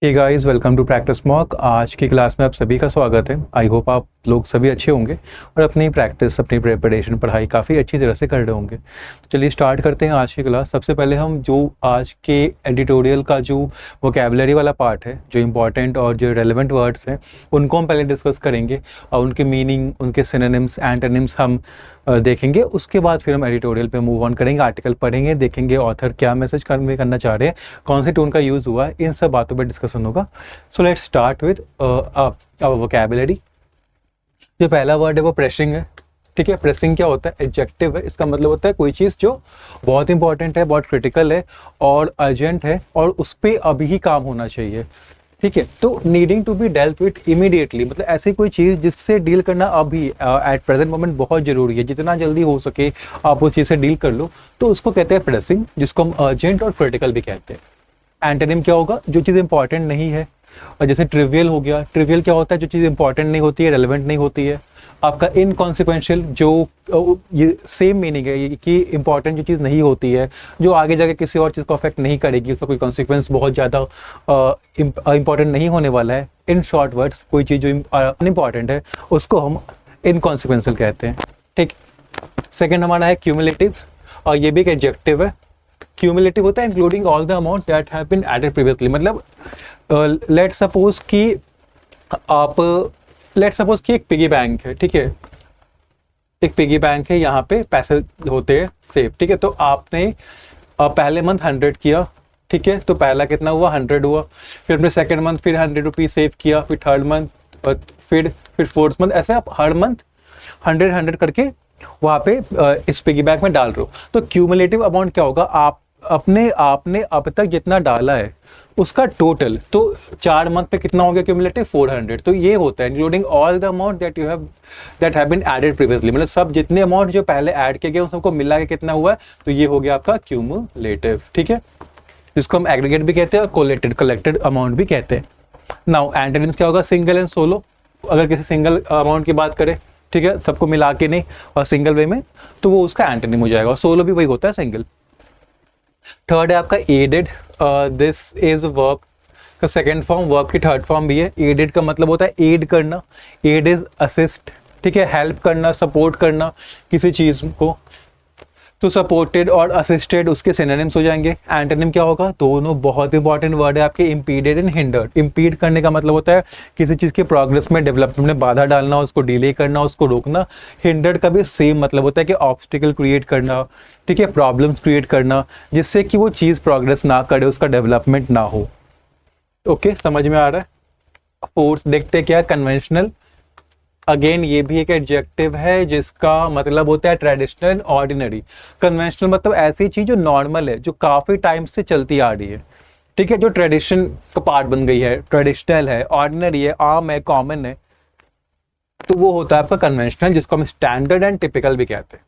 Hey guys, welcome to practice mock. आज की class में आप सभी का स्वागत है। आई होप आप लोग सभी अच्छे होंगे और अपनी प्रैक्टिस, अपनी प्रिपरेशन, पढ़ाई काफ़ी अच्छी तरह से कर रहे होंगे। तो चलिए स्टार्ट करते हैं आज की क्लास। सबसे पहले हम जो आज के एडिटोरियल का जो वोकेबलरी वाला पार्ट है, जो इम्पॉर्टेंट और जो रेलेवेंट वर्ड्स हैं, उनको हम पहले डिस्कस करेंगे और उनके मीनिंग, उनके सिनोनिम्स, एंटोनिम्स हम देखेंगे। उसके बाद फिर हम एडिटोरियल पे मूव ऑन करेंगे, आर्टिकल पढ़ेंगे, देखेंगे ऑथर क्या मैसेज करना चाह रहे हैं, कौन सी टोन का यूज़ हुआ है, इन सब बातों पर डिस्कशन होगा। So let's start with our vocabulary. जो पहला वर्ड है वो प्रेसिंग है। ठीक है, प्रेसिंग क्या होता है? एडजेक्टिव है। इसका मतलब होता है कोई चीज़ जो बहुत इंपॉर्टेंट है, बहुत क्रिटिकल है और अर्जेंट है और उस पर अभी ही काम होना चाहिए। ठीक है, तो needing to be dealt with immediately, मतलब ऐसी कोई चीज़ जिससे डील करना अभी एट प्रेजेंट मोमेंट बहुत ज़रूरी है, जितना जल्दी हो सके आप उस चीज़ से डील कर लो, तो उसको कहते हैं प्रेसिंग, जिसको हम अर्जेंट और क्रिटिकल भी कहते हैं। एंटोनिम क्या होगा? जो चीज़ इंपॉर्टेंट नहीं है। और जैसे ट्रिवियल हो गया। ट्रिवियल क्या होता है? जो चीज़ इंपॉर्टेंट नहीं होती है, रेलेवेंट नहीं होती है। आपका इनकॉन्सिक्वेंशियल, जो ये सेम मीनिंग है कि इंपॉर्टेंट जो चीज़ नहीं होती है, जो आगे जाके किसी और चीज़ को अफेक्ट नहीं करेगी, उसका कोई कॉन्सिक्वेंस बहुत ज़्यादा इंपॉर्टेंट नहीं होने वाला है। इन शॉर्ट वर्ड्स, कोई चीज़ जो अनइम्पॉर्टेंट है उसको हम इनकॉन्सिक्वेंशियल कहते हैं। ठीक। सेकेंड हमारा है क्यूमुलेटिव, और ये भी एक एडजेक्टिव है। क्यूमुलेटिव होता है including all the amount that have been added previously. मतलब लेट सपोज कि एक पिगी बैंक है। ठीक है, एक पिगी बैंक है, यहाँ पे पैसे होते हैं सेव। ठीक है, तो आपने पहले मंथ 100 किया। ठीक है, तो पहला कितना हुआ? 100 हुआ। फिर अपने सेकेंड मंथ फिर 100 रुपीज सेव किया, फिर थर्ड मंथ, फिर फोर्थ मंथ, ऐसे आप हर मंथ 100 करके वहाँ पे इस पिगी बैंक में डाल रहे हो। तो क्यूमुलेटिव अमाउंट क्या होगा? आपने अब तक जितना डाला है उसका टोटल, तो 4 मंथ पे कितना हो गया क्यूमुलेटिव? 400। तो ये होता है including all the amount that have been added previously, मतलब सब जितने अमाउंट जो पहले ऐड किए गए उन सबको मिला के कितना हुआ है, तो ये हो गया आपका क्यूमुलेटिव। ठीक है, जिसको हम एग्रीगेट भी कहते हैं और कलेक्टेड अमाउंट भी कहते हैं। नाउ एंटोनिम्स क्या होगा? Single and solo. अगर किसी सिंगल अमाउंट की बात करें, ठीक है, सबको मिला के नहीं और सिंगल वे में, तो वो उसका एंटोनिम हो जाएगा। और सोलो भी वही होता है, सिंगल। थर्ड है आपका एडेड। दिस इज वर्ब का सेकेंड फॉर्म, वर्ब की थर्ड फॉर्म भी है। एडेड का मतलब होता है एड करना। Add is assist. ठीक है, हेल्प करना, सपोर्ट करना किसी चीज को। तो सपोर्टेड और असिस्टेड उसके सिनोनिम्स हो जाएंगे। एंटोनिम क्या होगा? दोनों बहुत इंपॉर्टेंट वर्ड है आपके, इम्पीडेड एंड हिंडर्ड। इम्पीड करने का मतलब होता है किसी चीज़ की प्रोग्रेस में, डेवलपमेंट में बाधा डालना, उसको डिले करना, उसको रोकना। हिंडर्ड का भी सेम मतलब होता है कि ऑब्स्टिकल क्रिएट करना, ठीक है, प्रॉब्लम्स क्रिएट करना, जिससे कि वो चीज़ प्रोग्रेस ना करे, उसका डेवलपमेंट ना हो। ओके, समझ में आ रहा है? फोर्थ देखते क्या? कन्वेंशनल। अगेन ये भी एक एडजेक्टिव है जिसका मतलब होता है ट्रेडिशनल, ऑर्डिनरी। कन्वेंशनल मतलब ऐसी चीज जो नॉर्मल है, जो काफी टाइम से चलती आ रही है। ठीक है, जो ट्रेडिशन का पार्ट बन गई है। ट्रेडिशनल है, ऑर्डिनरी है, आम है, कॉमन है, तो वो होता है आपका कन्वेंशनल, जिसको हम स्टैंडर्ड एंड टिपिकल भी कहते हैं।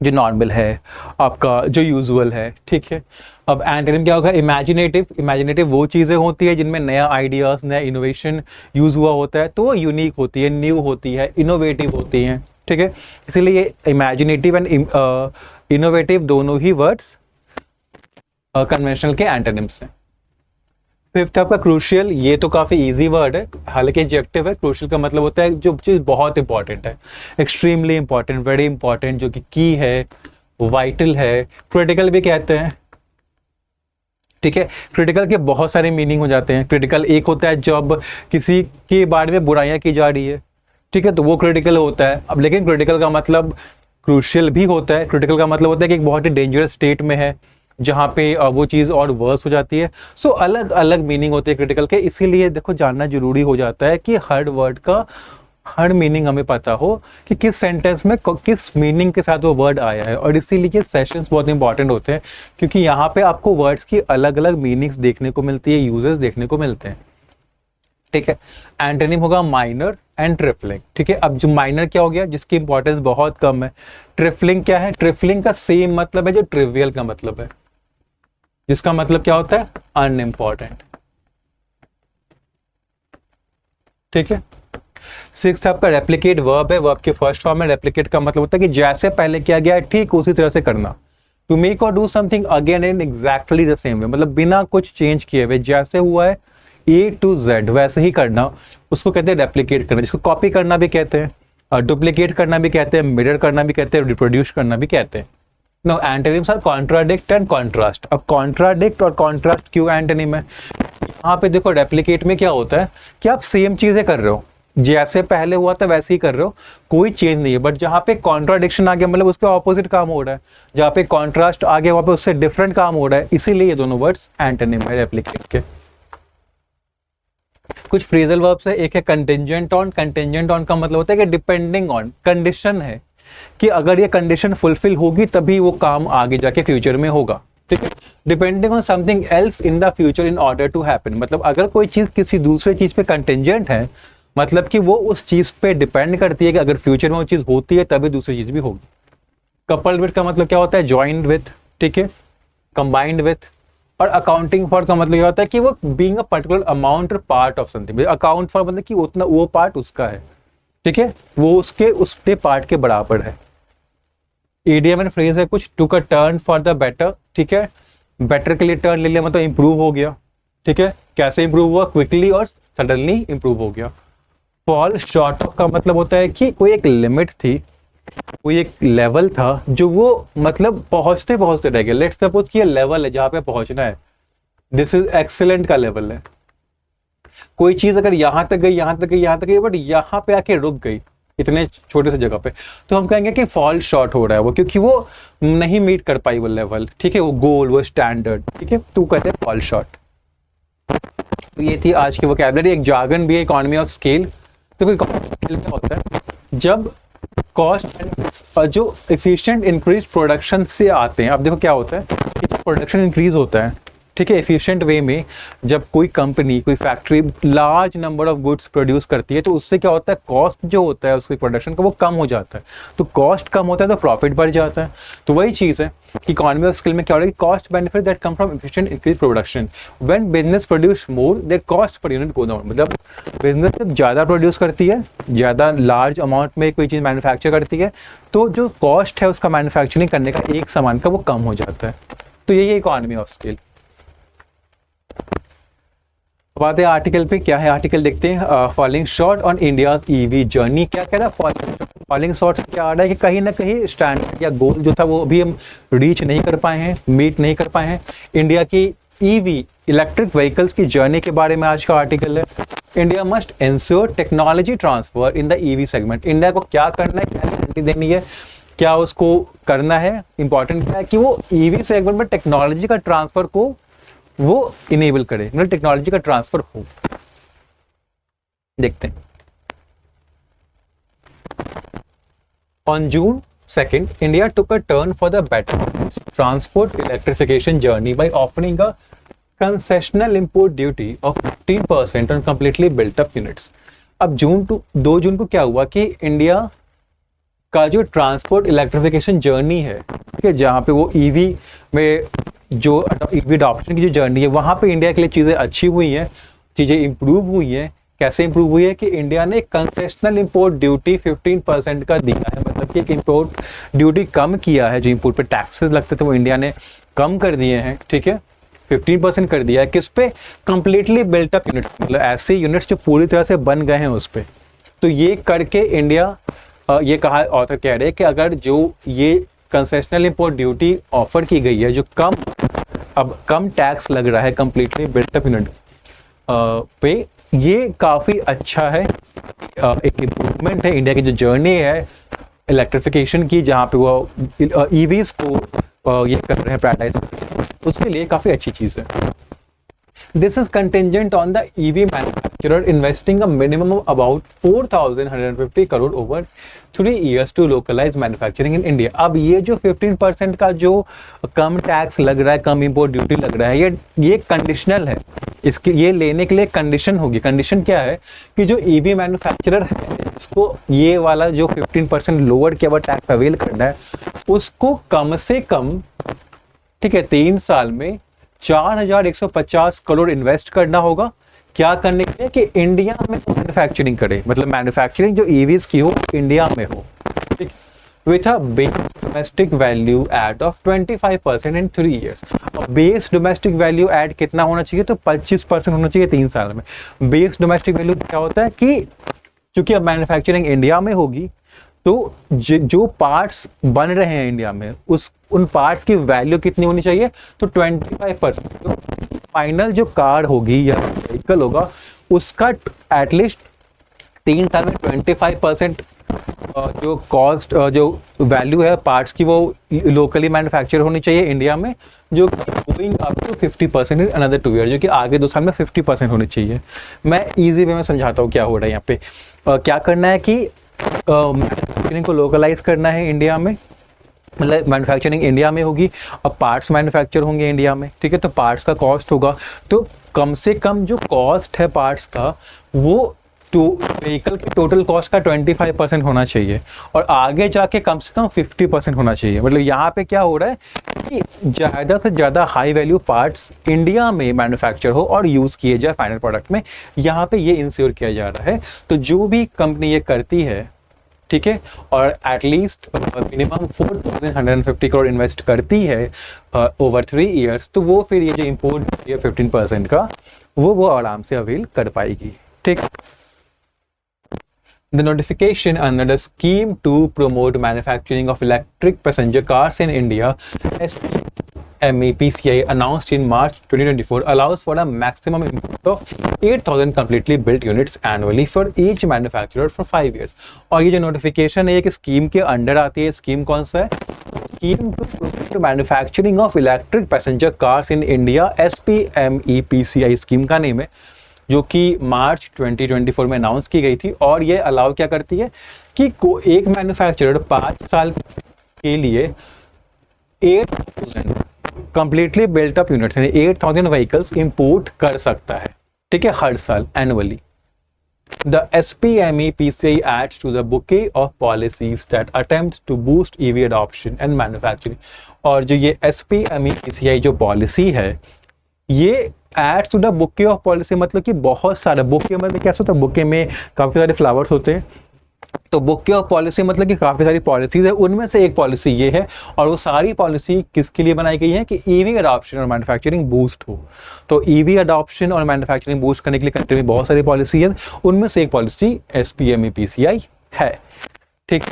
जो नॉर्मल है आपका, जो यूजुअल है। ठीक है, अब एंटोनिम क्या होगा? इमेजिनेटिव। इमेजिनेटिव वो चीज़ें होती है जिनमें नया आइडियाज़, नया इनोवेशन यूज़ हुआ होता है, तो वो यूनिक होती है, न्यू होती है, इनोवेटिव होती हैं। ठीक है, इसीलिए इमेजिनेटिव एंड इनोवेटिव दोनों ही वर्ड्स कन्वेंशनल के एंटोनिम्स हैं। फिफ्थ आपका क्रूशियल। ये तो काफ़ी इजी वर्ड है, हालांकि एडजेक्टिव है। क्रूशियल का मतलब होता है जो चीज़ बहुत इंपॉर्टेंट है, एक्सट्रीमली इंपॉर्टेंट, वेरी इंपॉर्टेंट, जो कि की है, वाइटल है। क्रिटिकल भी कहते हैं। ठीक है, क्रिटिकल के बहुत सारे मीनिंग हो जाते हैं। क्रिटिकल एक होता है जब किसी के बारे में बुराइयां की जा रही है, ठीक है, तो वो क्रिटिकल होता है। अब लेकिन क्रिटिकल का मतलब क्रूशियल भी होता है। क्रिटिकल का मतलब होता है कि एक बहुत ही डेंजरस स्टेट में है, जहाँ पे वो चीज़ और वर्स हो जाती है। सो अलग अलग मीनिंग होते हैं क्रिटिकल के, इसीलिए देखो जानना जरूरी हो जाता है कि हर वर्ड का हर मीनिंग हमें पता हो कि किस सेंटेंस में किस मीनिंग के साथ वो वर्ड आया है। और इसीलिए सेशंस बहुत इंपॉर्टेंट होते हैं, क्योंकि यहाँ पे आपको वर्ड्स की अलग अलग मीनिंग्स देखने को मिलती है, यूजेस देखने को मिलते हैं। ठीक है, एंटोनिम होगा माइनर एंड ट्रिफलिंग। ठीक है, अब जो माइनर क्या हो गया? जिसकी इंपॉर्टेंस बहुत कम है। ट्रिफलिंग क्या है? ट्रिफलिंग का सेम मतलब है जो ट्रिवियल का मतलब है, जिसका मतलब क्या होता है? अनइम्पॉर्टेंट। ठीक है, सिक्स्थ आपका रेप्लिकेट वर्ब है। वर्ब के फर्स्ट फॉर्म में रेप्लिकेट का मतलब होता है कि जैसे पहले किया गया है ठीक उसी तरह से करना। टू मेक और do something again in exactly the same way, मतलब बिना कुछ चेंज किए हुए, जैसे हुआ है A to Z वैसे ही करना, उसको कहते हैं रेप्लिकेट करना, जिसको कॉपी करना भी कहते हैं, और डुप्लीकेट करना भी कहते हैं, मिरर करना भी कहते हैं, रिप्रोड्यूस करना भी कहते हैं। No, antonyms are contradict and contrast. अब कॉन्ट्राडिक्ट और कॉन्ट्रास्ट क्यों एंटोनिम है? यहाँ पे देखो रेप्लिकेट में क्या होता है कि आप सेम चीजें कर रहे हो, जैसे पहले हुआ था वैसे ही कर रहे हो, कोई चेंज नहीं है। बट जहाँ पे कॉन्ट्राडिक्शन आ गया मतलब उसके ऑपोजिट काम हो रहा है, जहाँ पे कॉन्ट्रास्ट आ गया वहाँ पे उससे डिफरेंट काम हो रहा है, इसीलिए ये दोनों वर्ड्स एंटोनिम है रेप्लिकेट के। कुछ फ्रेजल वर्ब्स है, एक है कंटिंजेंट ऑन। कंटिंजेंट ऑन का मतलब होता है कि डिपेंडिंग ऑन, कंडीशन है कि अगर ये कंडीशन फुलफिल होगी तभी वो काम आगे जाके फ्यूचर में होगा, ठीक है। Depending on something else in the future in order to happen, मतलब अगर कोई चीज किसी दूसरे चीज पे कंटिंजेंट है, मतलब कि वो उस चीज पे डिपेंड करती है कि अगर फ्यूचर में वो चीज होती है तभी दूसरी चीज भी होगी। कपल्ड विद का मतलब क्या होता है? ज्वाइंड विथ, ठीक है, कंबाइंड विथ। और अकाउंटिंग फॉर का मतलब क्या होता है कि वो बीइंग अ पर्टिकुलर अमाउंट और part of something. Account for मतलब कि उतना वो पार्ट उसका है, ठीक है, वो उसके उसके पार्ट के बराबर है। ईडीएम एंड फ्रेज है कुछ, took a turn for the better, ठीक है, बेटर के लिए टर्न ले लिया मतलब इंप्रूव हो गया, ठीक है। कैसे इंप्रूव हुआ? क्विकली और सडनली इंप्रूव हो गया। फॉल शॉर्ट ऑफ का मतलब होता है कि कोई एक लिमिट थी, कोई एक लेवल था जो वो मतलब पहुंचते पहुंचते रह गया। लेट्स सपोज कि ये लेवल है जहां पे पहुंचना है, दिस इज एक्सीलेंट का लेवल है। कोई चीज अगर यहां तक गई, यहां तक गई, यहां तक गई, बट यहां पे आके रुक गई इतने छोटे से जगह पे, तो हम कहेंगे कि फॉल शॉर्ट हो रहा है वो, क्योंकि वो नहीं मीट कर पाई वो लेवल, ठीक है, वो गोल, वो स्टैंडर्ड, ठीक है, तो कहते हैं फॉल शॉर्ट। तो ये थी आज की वोकैबुलरी। एक जार्गन भी है, इकोनॉमी ऑफ स्केल। तो इकोनॉमी ऑफ स्केल क्या होता है? जब कॉस्ट और जो एफिशिएंट इंक्रीज प्रोडक्शन से आते हैं। अब देखो क्या होता है कि जब प्रोडक्शन इंक्रीज होता है, ठीक है, एफिशिएंट वे में, जब कोई कंपनी, कोई factory large number of goods produce करती है तो उससे क्या होता है? कॉस्ट जो होता है उसके प्रोडक्शन का वो कम हो जाता है। तो कॉस्ट कम होता है तो प्रॉफिट बढ़ जाता है। तो वही चीज़ है कि इकोनॉमी ऑफ स्केल में क्या हो रहा है कि cost benefit that come from efficient increase production, when business produce more there cost per unit go down. मतलब बिजनेस जब ज़्यादा प्रोड्यूस करती है, ज़्यादा लार्ज अमाउंट में कोई चीज़ मैन्युफैक्चर करती है, तो जो कॉस्ट है उसका मैन्युफैक्चरिंग करने का एक सामान का वो कम हो जाता है। तो यही है इकोनॉमी ऑफ स्केल। बात है आर्टिकल पे, क्या है आर्टिकल देखते हैं। Falling short on India EV journey. क्या कह रहा है? फॉलिंग शॉर्ट से क्या आ रहा है कि कहीं ना कहीं स्टैंडर्ड या गोल जो था वो अभी हम रीच नहीं कर पाए हैं, मीट नहीं कर पाए हैं। इंडिया की ईवी इलेक्ट्रिक व्हीकल्स की जर्नी के बारे में आज का आर्टिकल है। India must ensure technology transfer in the EV segment. India को क्या करना है, क्या गारंटी देनी है, क्या उसको करना है, इंपॉर्टेंट क्या है कि वो ईवी सेगमेंट में टेक्नोलॉजी का ट्रांसफर को वो इनेबल करे, मतलब टेक्नोलॉजी का ट्रांसफर हो। देखते हैं। On June 2nd, India took a turn for the better in its transport electrification journey by offering a concessional import duty of 15% on completely built up units. अब 2 जून को क्या हुआ कि इंडिया का जो ट्रांसपोर्ट इलेक्ट्रिफिकेशन जर्नी है, ठीक है, जहाँ पे वो ईवी में जो ईवी अडॉप्शन की जो जर्नी है वहाँ पे इंडिया के लिए चीज़ें अच्छी हुई हैं, चीज़ें इंप्रूव हुई हैं। कैसे इंप्रूव हुई है कि इंडिया ने कंसेशनल इंपोर्ट ड्यूटी 15% का दिया है, मतलब कि एक इंपोर्ट ड्यूटी कम किया है, जो इंपोर्ट पे टैक्सेस लगते थे वो इंडिया ने कम कर दिए हैं, ठीक है, 15% कर दिया है। किस पे? कंप्लीटली बिल्ट अप यूनिट, मतलब ऐसे यूनिट्स जो पूरी तरह से बन गए हैं उस पर। तो ये करके इंडिया, ये कहा ऑथर कह रहे हैं कि अगर जो ये कंसेशनल इंपोर्ट ड्यूटी ऑफर की गई है, जो अब कम टैक्स लग रहा है कंप्लीटली बिल्ट अप यूनिट पे, ये काफ़ी अच्छा है, एक इम्प्रूवमेंट है इंडिया की जो जर्नी है इलेक्ट्रिफिकेशन की, जहाँ पे वो ईवीज को ये कर रहे हैं प्रायोरिटाइज, उसके लिए काफ़ी अच्छी चीज़ है। This is contingent on the EV manufacturer investing a minimum of about 4,150 crore over 3 years to localize manufacturing in India. अब ये जो 15% का जो कम टैक्स लग रहा है, कम इंपोर्ट ड्यूटी लग रहा है, ये कंडीशनल है। इसके ये लेने के लिए कंडीशन होगी। कंडीशन क्या है कि जो EV मैन्युफैक्चरर है इसको ये वाला जो 15% लोअर किया हुआ टैक्स अवेल करना है, उसको कम से कम, ठीक है, 3 साल में 4,150 करोड़ इन्वेस्ट करना होगा। क्या करने के लिए? कि इंडिया में मैन्युफैक्चरिंग करे, मतलब मैन्युफैक्चरिंग जो ईवीज की हो इंडिया में हो, ठीक, with a big domestic value add of 25% इन 3 years। Base domestic value add कितना होना चाहिए, तो 25% होना चाहिए 3 साल में। बेस डोमेस्टिक वैल्यू क्या होता है कि चूंकि अब मैन्युफैक्चरिंग इंडिया में होगी, तो जो पार्ट्स बन रहे हैं इंडिया में, उन पार्ट्स की वैल्यू कितनी होनी चाहिए, तो 25%। तो फाइनल जो कार होगी या व्हीकल होगा उसका एटलीस्ट 3 साल में 25% जो कॉस्ट जो वैल्यू है पार्ट्स की वो लोकली मैन्युफैक्चर होनी चाहिए इंडिया में, जो going up to 50% in another 2 year, जो कि आगे 2 साल में 50% होनी चाहिए। मैं इजी वे में समझाता हूँ क्या हो रहा है यहाँ पे। क्या करना है कि मैन्युफैक्चरिंग को लोकलाइज करना है इंडिया में, मतलब मैन्युफैक्चरिंग इंडिया में होगी और पार्ट्स मैन्युफैक्चर होंगे इंडिया में, ठीक है। तो पार्ट्स का कॉस्ट होगा, तो कम से कम जो कॉस्ट है पार्ट्स का वो तो व्हीकल की टोटल कॉस्ट का 25% होना चाहिए और आगे जाके कम से कम 50% होना चाहिए। मतलब यहाँ पे क्या हो रहा है कि ज़्यादा से ज़्यादा हाई वैल्यू पार्ट्स इंडिया में मैन्युफैक्चर हो और यूज़ किए जाए फाइनल प्रोडक्ट में, यहाँ पे ये इंश्योर किया जा रहा है। तो जो भी कंपनी ये करती है, ठीक है, और एटलीस्ट मिनिमम 4,150 करोड़ इन्वेस्ट करती है ओवर 3 ईयर्स, तो वो फिर ये जो इम्पोर्ट 15% का वो आराम से अवेल कर पाएगी, ठीक। The notification under the scheme to promote manufacturing of electric passenger cars in India, SPME-PCI, announced in March 2024, allows for a maximum import of 8,000 completely built units annually for each manufacturer for 5 years. और ये जो notification है, एक scheme के under आती है। Scheme कौन सा है? Scheme to promote manufacturing of electric passenger cars in India, SPME-PCI scheme का नेम है, जो कि मार्च 2024 में अनाउंस की गई थी। और ये अलाउ क्या करती है कि एक मैन्युफैक्चरर 5 साल के लिए 8,000 कंप्लीटली बिल्ट अप यूनिट्स यानी 8,000 व्हीकल्स इंपोर्ट कर सकता है, ठीक है, हर साल annually. The SPME-PCI adds to the bouquet of policies that attempt to boost EV adoption and manufacturing। और जो ये SPME-PCI जो पॉलिसी है, ये adds to the bouquet of policy, मतलब कि बहुत सारे बुके, मतलब कैसे होता है, बुके में काफ़ी सारे फ्लावर्स होते हैं, तो बुके ऑफ पॉलिसी मतलब कि काफ़ी सारी पॉलिसीज है, उनमें से एक पॉलिसी ये है। और वो सारी पॉलिसी किसके लिए बनाई गई है कि ईवी अडॉप्शन और मैन्युफैक्चरिंग बूस्ट हो। तो ईवी अडॉप्शन और मैन्युफैक्चरिंग बूस्ट करने के लिए कंट्री में बहुत सारी पॉलिसी है, उनमें से एक पॉलिसी SPME-PCI है, ठीक।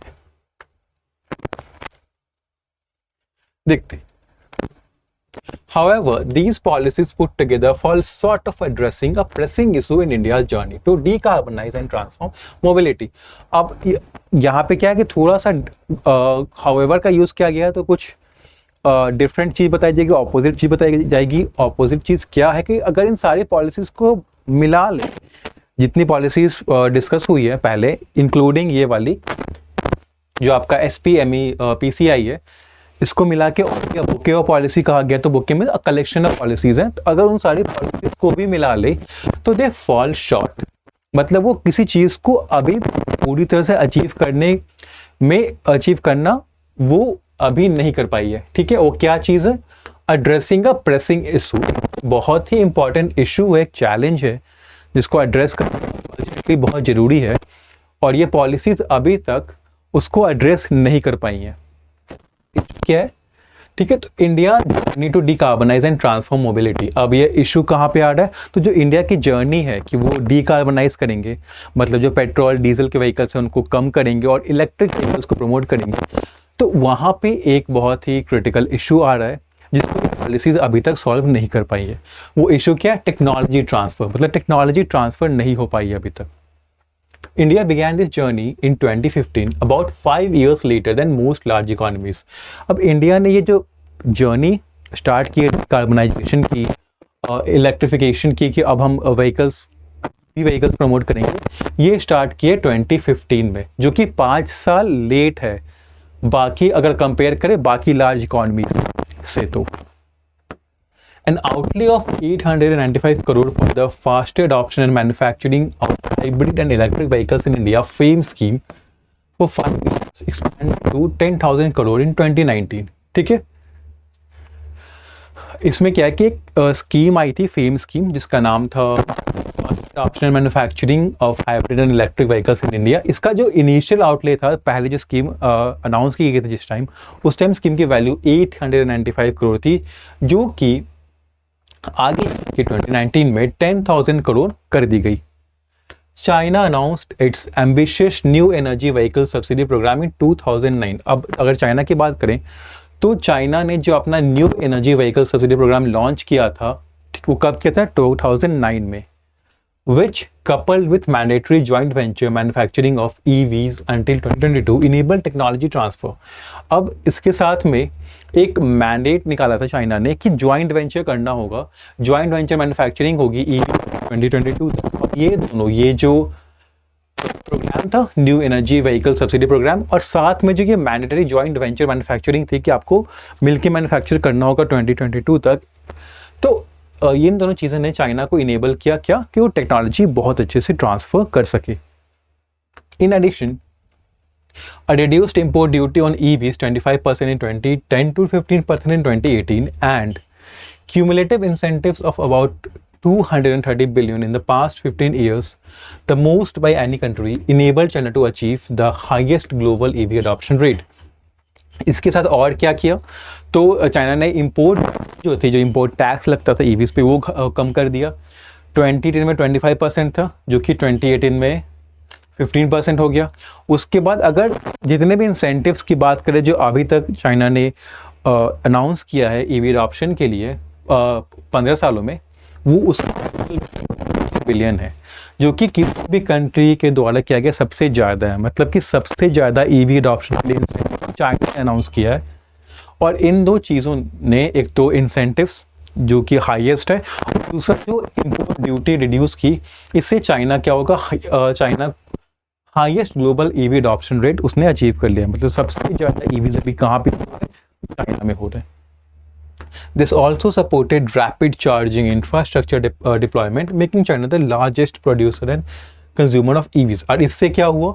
देखते हैं। However, these policies put together fall short of addressing a pressing issue in India's journey to decarbonize and transform mobility। अब यहाँ पे क्या है कि थोड़ा सा however का यूज़ किया गया है, तो कुछ डिफरेंट चीज़ बताई जाएगी, ऑपोजिट चीज़ बताई जाएगी। ऑपोजिट चीज़ क्या है कि अगर इन सारी पॉलिसीज़ को मिला ले, जितनी पॉलिसीज़ डिस्कस हुई है पहले, इंक्लूडिंग ये वाली जो आपका SPME-PCI है, इसको मिला के बुके ऑफ पॉलिसी कहा गया, तो बुके में कलेक्शन ऑफ पॉलिसीज हैं। तो अगर उन सारी पॉलिसीज को भी मिला ले तो दे फॉल शॉर्ट, मतलब वो किसी चीज़ को अभी पूरी तरह से अचीव करना वो अभी नहीं कर पाई है, ठीक है। वो क्या चीज़ है? एड्रेसिंग अ प्रेसिंग इशू, बहुत ही इंपॉर्टेंट इशू है, एक चैलेंज है जिसको एड्रेस करना बहुत ज़रूरी है, और ये पॉलिसीज अभी तक उसको एड्रेस नहीं कर पाई हैं। क्या है, ठीक है। तो India journey to decarbonise and transform mobility, अब ये इशू कहाँ पे आ रहा है? तो जो इंडिया की जर्नी है कि वो डीकार्बनाइज करेंगे, मतलब जो पेट्रोल डीजल के व्हीकल्स हैं उनको कम करेंगे और इलेक्ट्रिक व्हीकल्स को प्रमोट करेंगे, तो वहाँ पे एक बहुत ही क्रिटिकल इशू आ रहा है जिसको पॉलिसीज अभी तक सॉल्व नहीं कर पाई है। वो इशू क्या है? टेक्नोलॉजी ट्रांसफर, मतलब टेक्नोलॉजी ट्रांसफर नहीं हो पाई है अभी तक। India began this journey in 2015, about 5 years later than most large economies। अब इंडिया ने ये जो जर्नी स्टार्ट की, कार्बनाइजेशन की, इलेक्ट्रिफिकेशन की, कि अब हम व्हीकल्स प्रमोट करेंगे, ये स्टार्ट किए 2015 में, जो कि 5 साल लेट है बाकी, अगर कंपेयर करें बाकी लार्ज इकॉनमी से। तो an outlay of 895 crore for the faster adoption and manufacturing of hybrid and electric vehicles in India FAME scheme for 5 years expanded to 10,000 crore in 2019, ठीक है। इसमें क्या है कि एक स्कीम आई थी, फेम स्कीम, जिसका नाम था optional manufacturing of hybrid and electric vehicles in India. इसका जो इनिशियल आउटले था, पहले जो स्कीम अनाउंस की गई थी जिस टाइम, उस टाइम स्कीम की वैल्यू 895 करोड़ थी, जो कि आगे के 2019 में 10,000 करोड़ कर दी गई। China announced it's ambitious new energy vehicle subsidy programme इन 2009। अब अगर चाइना की बात करें तो चाइना ने जो अपना new energy vehicle subsidy program launch किया था, ठीक, वो कब किया था? 2009 में, which coupled with mandatory joint venture manufacturing of EVs until 2022 enable technology transfer। अब इसके साथ में एक मैंडेट निकाला था चाइना ने कि ज्वाइंट वेंचर करना होगा, ज्वाइंट वेंचर मैन्युफैक्चरिंग होगी EV 2022 तक। और ये दोनों, ये जो प्रोग्राम था new energy vehicle subsidy program, और साथ में जो ये मैंडेटरी ज्वाइंट वेंचर मैन्युफैक्चरिंग थी कि आपको मिलके मैन्युफैक्चर करना होगा 2022 तक, तो ये इन दोनों चीज़ों ने चाइना को इनेबल किया क्या कि वो टेक्नोलॉजी बहुत अच्छे से ट्रांसफर कर सके। In addition, a reduced import duty on EVs 25% in 2010 to 15% in 2018 and cumulative incentives of about 230 billion in the past 15 years, the most by any country, enabled China to achieve the highest global EV adoption rate। इसके साथ और क्या किया, तो China ने import जो import tax लगता था ईवीज पे, वो कम कर दिया। 2010 में 25% था, जो कि 2018 में 15% हो गया। उसके बाद अगर जितने भी इंसेंटिव्स की बात करें जो अभी तक चाइना ने अनाउंस किया है ईवी अडॉप्शन के लिए 15 सालों में, वो उस बिलियन है, जो कि किसी भी कंट्री के द्वारा किया गया सबसे ज़्यादा है। मतलब कि सबसे ज़्यादा ईवी अडॉप्शन के लिए चाइना ने अनाउंस किया है। और इन दो चीज़ों ने, एक तो इंसेंटिव्स जो कि हाईएस्ट है, और दूसरा जो इंपोर्ट ड्यूटी रिड्यूस की, इससे चाइना क्या होगा, China highest global EV adoption rate उसने अचीव कर लिया। मतलब सबसे ज़्यादा ईवीज अभी कहाँ पे हो रहे हैं? चाइना में हो रहे हैं। This also supported rapid charging infrastructure deployment, making China the largest producer and consumer of EVs। और इससे क्या हुआ,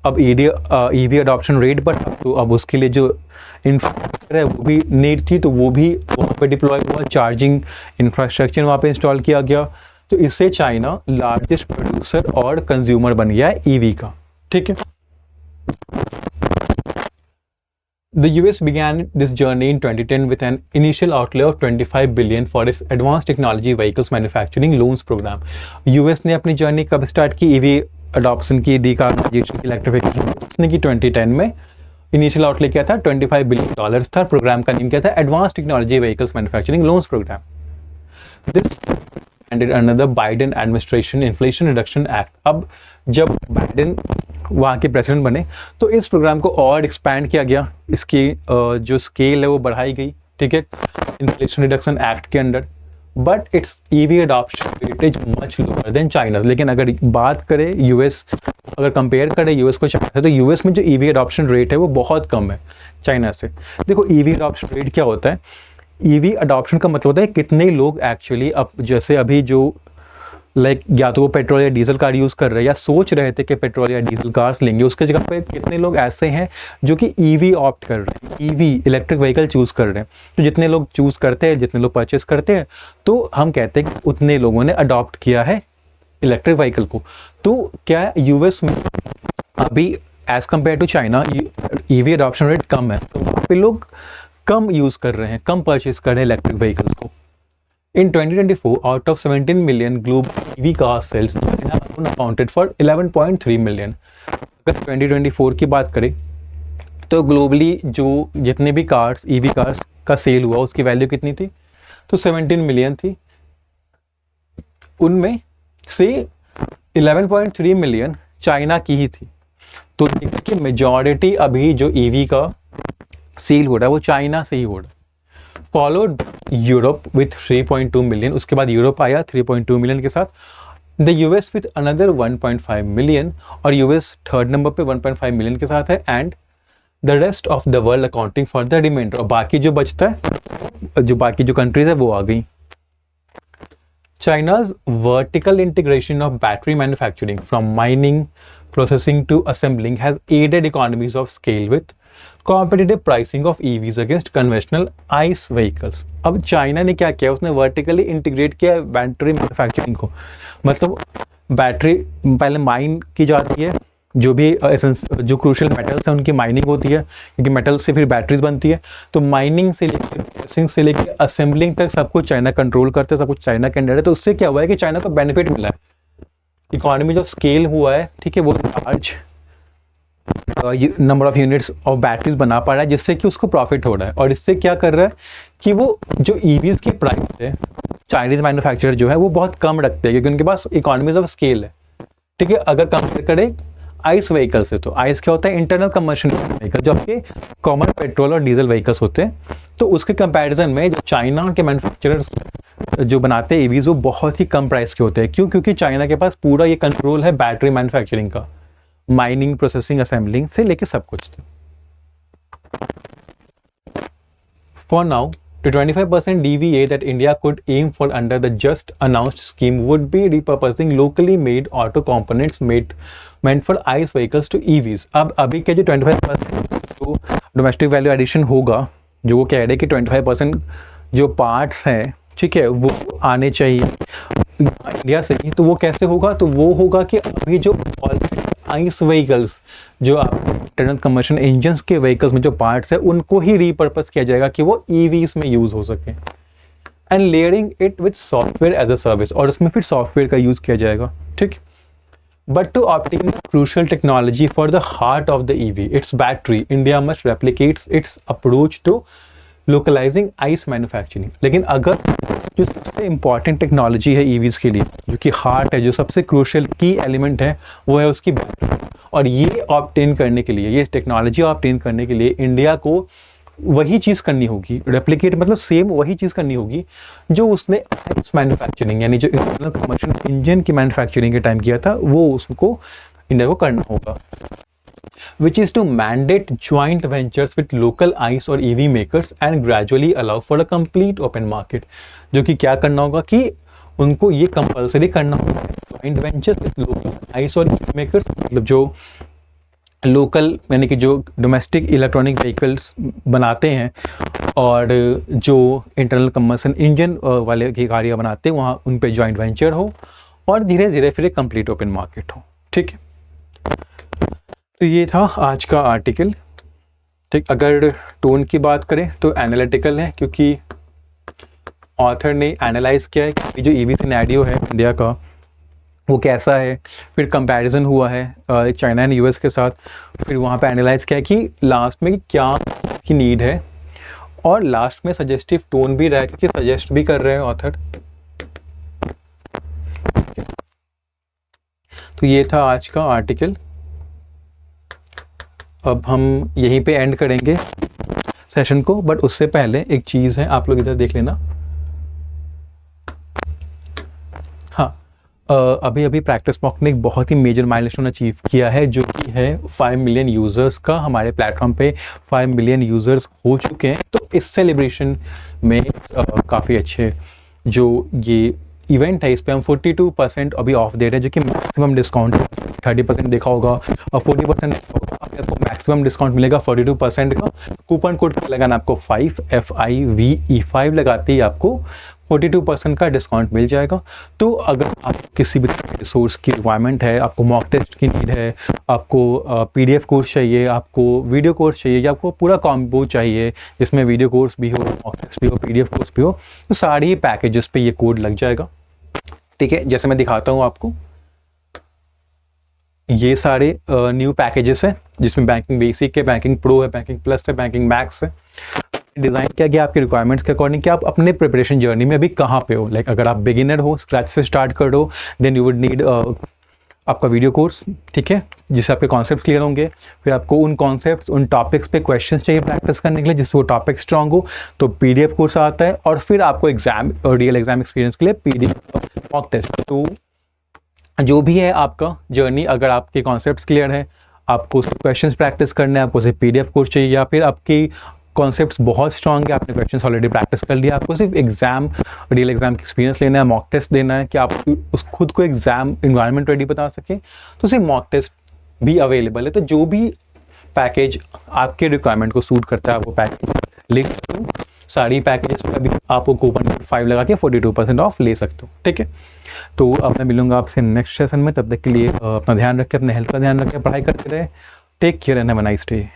अब EV अडॉप्शन रेट बढ़ा, तो अब उसके लिए जो इंफ्रास्ट्रक्चर है वो भी नीड थी, तो वो भी वहाँ पे डिप्लॉय हुआ, चार्जिंग इंफ्रास्ट्रक्चर वहाँ पे इंस्टॉल किया गया। तो इससे चाइना लार्जेस्ट प्रोड्यूसर और कंज्यूमर बन गया है EV का। ठीक है। The US began this journey in 2010 with an initial outlay of 25 billion for its advanced technology vehicles manufacturing loans program। US ने अपनी जर्नी कब स्टार्ट की EV अडॉप्शन की, डिकार्बोनाइजेशन की, इलेक्ट्रिफिकेशन उसने की 2010 में। इनिशियल आउटले क्या था? $25 बिलियन था। प्रोग्राम का नेम क्या था? Advance technology vehicles manufacturing loans program. This ended under the Biden administration inflation reduction act. अब जब बाइडेन वहाँ के प्रेसिडेंट बने तो इस प्रोग्राम को और एक्सपैंड किया गया, इसकी जो स्केल है वो बढ़ाई गई। ठीक है, इन्फ्लेशन रिडक्शन एक्ट के under. But it's EV adoption rate is much lower than China. लेकिन अगर बात करें यूएस, अगर कंपेयर करें यूएस को चाइना से, तो यूएस में जो EV अडॉप्शन रेट है वो बहुत कम है चाइना से। देखो EV अडॉप्शन रेट क्या होता है? EV अडॉप्शन का मतलब होता है कितने लोग एक्चुअली, अब जैसे अभी जो या तो वो पेट्रोल या डीजल कार यूज़ कर रहे हैं या सोच रहे थे कि पेट्रोल या डीजल कार्स लेंगे, उसके जगह पे कितने लोग ऐसे हैं जो कि EV ऑप्ट कर रहे हैं, EV इलेक्ट्रिक व्हीकल चूज़ कर रहे हैं। तो जितने लोग चूज़ करते हैं, जितने लोग परचेस करते हैं, तो हम कहते हैं कि उतने लोगों ने अडॉप्ट किया है इलेक्ट्रिक व्हीकल को। तो क्या यूएस में अभी as compared to China EV adoption rate कम है, तो वहाँ पे लोग कम यूज़ कर रहे हैं, कम परचेस कर रहे हैं इलेक्ट्रिक व्हीकल्स को। In 2024, out of 17 million global EV car sales, China alone accounted for 11.3 million। अगर 2024 की बात करें तो ग्लोबली जो जितने भी कार्स, EV कार्स का सेल हुआ, उसकी वैल्यू कितनी थी? तो 17 मिलियन थी। उनमें से 11.3 मिलियन चाइना की ही थी। तो देखिए कि मेजॉरिटी अभी जो EV का सेल हो रहा है वो चाइना से ही हो रहा है। फॉलोड यूरोप विथ 3.2 मिलियन, उसके बाद यूरोप आया 3.2 मिलियन के साथ। The US with another 1.5 million, और यूएस थर्ड नंबर पे 1.5 मिलियन के साथ है। And the rest of the world accounting for the reminder, और बाकी जो बचता है, जो बाकी जो कंट्रीज है वो आ गई। China's vertical integration of battery manufacturing from mining, processing to assembling has aided economies of scale with competitive pricing of EVs against conventional ICE vehicles. अब चाइना ने क्या किया, उसने वर्टिकली इंटीग्रेट किया बैटरी मैन्युफैक्चरिंग को, मतलब बैटरी पहले mine की जाती है, जो भी जो क्रूशियल मेटल्स हैं उनकी माइनिंग होती है, क्योंकि मेटल से फिर बैटरीज बनती है, तो माइनिंग से लेकर प्रोसेसिंग से लेकर असेंबलिंग तक सब कुछ चाइना कंट्रोल करते हैं, सब कुछ चाइना के अंडर है। तो उससे क्या हुआ है कि चाइना को बेनिफिट मिला है, इकोनॉमी जो स्केल हुआ है, ठीक है, वो large number of units of batteries बना पा रहा है, जिससे कि उसको प्रॉफिट हो रहा है। और इससे क्या कर रहा है कि वो जो ईवीज की प्राइस है चाइनीज मैन्युफैक्चरर जो है वो बहुत कम रखते हैं, क्योंकि उनके पास इकोनॉमीज ऑफ स्केल है, ठीक है। अगर कंपेयर करें आइस व्हीकल से, तो आइस क्या होता है, इंटरनल कंबशन व्हीकल, जो आपके कॉमन पेट्रोल और डीजल व्हीकल्स होते हैं। तो उसके कंपैरिजन में जो चाइना के मैन्युफैक्चरर्स जो बनाते हैं ईवीज, वो बहुत ही कम प्राइस के होते हैं। क्यों? क्योंकि चाइना के पास पूरा ये कंट्रोल है बैटरी मैन्युफैक्चरिंग का, माइनिंग, प्रोसेसिंग, असेंबलिंग से लेके सब कुछ। For now the 25% DVA that India could aim for under the just announced scheme would be repurposing locally made auto components meant for ICE vehicles to EVs. अब अभी के जो 25% जो डोमेस्टिक वैल्यू एडिशन होगा, जो वो कह रहे हैं कि 25% जो पार्ट्स हैं, ठीक है, वो आने चाहिए इंडिया से ही। तो वो कैसे होगा? तो वो होगा कि अभी जो आइस व्हीकल्स, जो आप इंटरनल कंबशन इंजन के व्हीकल्स में जो पार्ट्स है, उनको ही रीपर्पस किया जाएगा कि वो ईवीज में यूज हो सके, and layering it with software as a service, और उसमें फिर सॉफ्टवेयर का यूज किया जाएगा, ठीक। But to obtain the crucial technology for the heart of the EV, its battery, India must replicates its approach to localising ICE manufacturing. लेकिन अगर जो सबसे इंपॉर्टेंट टेक्नोलॉजी है ईवीज के लिए, जो कि हार्ट है, जो सबसे क्रूशियल की एलिमेंट है, वो है उसकी बैटरी। और ये ऑब्टेन करने के लिए, ये टेक्नोलॉजी ऑब्टेन करने के लिए इंडिया को वही चीज़ करनी होगी, रेप्लिकेट मतलब सेम वही चीज़ करनी होगी जो उसने आइस मैन्युफैक्चरिंग, यानी जो इंटरनल कंबशन इंजन की मैन्युफैक्चरिंग के टाइम किया था, वो उसको इंडिया को करना होगा। Which is to mandate joint ventures with local ICE और EV makers and gradually allow for a complete open market। जो कि क्या करना होगा कि उनको ये कंपलसरी करना होगा, joint venture with local ICE और EV makers, मतलब जो लोकल यानी कि जो डोमेस्टिक इलेक्ट्रॉनिक व्हीकल्स बनाते हैं और जो इंटरनल कंबशन इंजन वाले की गाड़ियाँ बनाते हैं, वहाँ उन पे जॉइंट वेंचर हो और धीरे धीरे फिर एक कंप्लीट ओपन मार्केट हो, ठीक है। तो ये था आज का आर्टिकल, ठीक। अगर टोन की बात करें तो एनालिटिकल है, क्योंकि ऑथर ने एनालाइज किया है कि जो ईवी सिनेरियो है इंडिया का वो कैसा है, फिर कंपैरिजन हुआ है चाइना एंड यूएस के साथ, फिर वहाँ पे एनालाइज किया है कि लास्ट में क्या की नीड है, और लास्ट में सजेस्टिव टोन भी रहा है, क्योंकि सजेस्ट भी कर रहे हैं ऑथर। तो ये था आज का आर्टिकल। अब हम यहीं पे एंड करेंगे सेशन को, बट उससे पहले एक चीज़ है, आप लोग इधर देख लेना। हाँ, अभी अभी प्रैक्टिस मॉक ने एक बहुत ही मेजर माइलस्टोन अचीव किया है, जो कि है 5 मिलियन यूज़र्स का। हमारे प्लेटफॉर्म पे 5 मिलियन यूज़र्स हो चुके हैं। तो इस सेलिब्रेशन में काफ़ी अच्छे जो ये इवेंट है, इस पर हम 42% अभी ऑफ दे रहे हैं, जो कि मैक्सिमम डिस्काउंट है। 30% देखा होगा और 40% आपको मैक्सिमम डिस्काउंट मिलेगा 42% का। कूपन कोड लगाना आपको 5 लगाते ही आपको 42% का डिस्काउंट मिल जाएगा। तो अगर आप किसी भी रिसोर्स की रिक्वायरमेंट है, आपको मॉक टेस्ट की नीड है, आपको PDF कोर्स चाहिए, आपको वीडियो कोर्स चाहिए, या आपको पूरा कॉम्बो चाहिए जिसमें वीडियो कोर्स भी हो, मॉक टेस्ट भी हो, PDF कोर्स भी हो, तो सारे ही पैकेजेस पे ये कोड लग जाएगा, ठीक है। जैसे मैं दिखाता हूँ आपको, ये सारे न्यू पैकेजेस हैं, जिसमें बैंकिंग बेसिक है, बैंकिंग प्रो है, बैंकिंग प्लस है, बैंकिंग मैक्स है। डिज़ाइन किया गया आपके रिक्वायरमेंट्स के अकॉर्डिंग कि आप अपने प्रिपरेशन जर्नी में अभी कहाँ पे हो। लाइक अगर आप बिगिनर हो, स्क्रैच से स्टार्ट कर दो, देन यू वुड नीड आपका वीडियो कोर्स, ठीक है, जिससे आपके कॉन्सेप्ट्स क्लियर होंगे। फिर आपको उन कॉन्सेप्ट्स, उन टॉपिक्स पे क्वेश्चंस चाहिए प्रैक्टिस करने के लिए, जिससे वो टॉपिक स्ट्रांग हो, तो PDF कोर्स आता है। और फिर आपको एग्जाम और रियल एग्जाम एक्सपीरियंस के लिए PDF मॉक टेस्ट। तो जो भी है आपका जर्नी, अगर आपके कॉन्सेप्ट्स क्लियर है, आपको उसके क्वेश्चंस प्रैक्टिस करने हैं, आपको सिर्फ PDF कोर्स चाहिए, या फिर आपकी कॉन्सेप्ट्स बहुत स्ट्रांग है, आपने क्वेश्चंस ऑलरेडी प्रैक्टिस कर लिया, आपको सिर्फ एग्जाम, रियल एग्जाम की एक्सपीरियंस लेना है, मॉक टेस्ट देना है कि आप उस खुद को एग्जाम इन्वायरमेंट रेडी बता सकें। तो सिर्फ मॉक टेस्ट भी अवेलेबल है, तो जो भी पैकेज आपके रिक्वायरमेंट को सूट करता है आप वो पैकेज ले सकते हो। सारी पैकेजेस पर अभी आपको कूपन कोड 5 लगा के 42% ऑफ ले सकते हो, ठीक है। तो अब मैं मिलूंगा आपसे नेक्स्ट सेशन में, तब तक के लिए अपना ध्यान रखें, अपने हेल्थ का ध्यान रखें, पढ़ाई करते रहे, take care and have a nice day.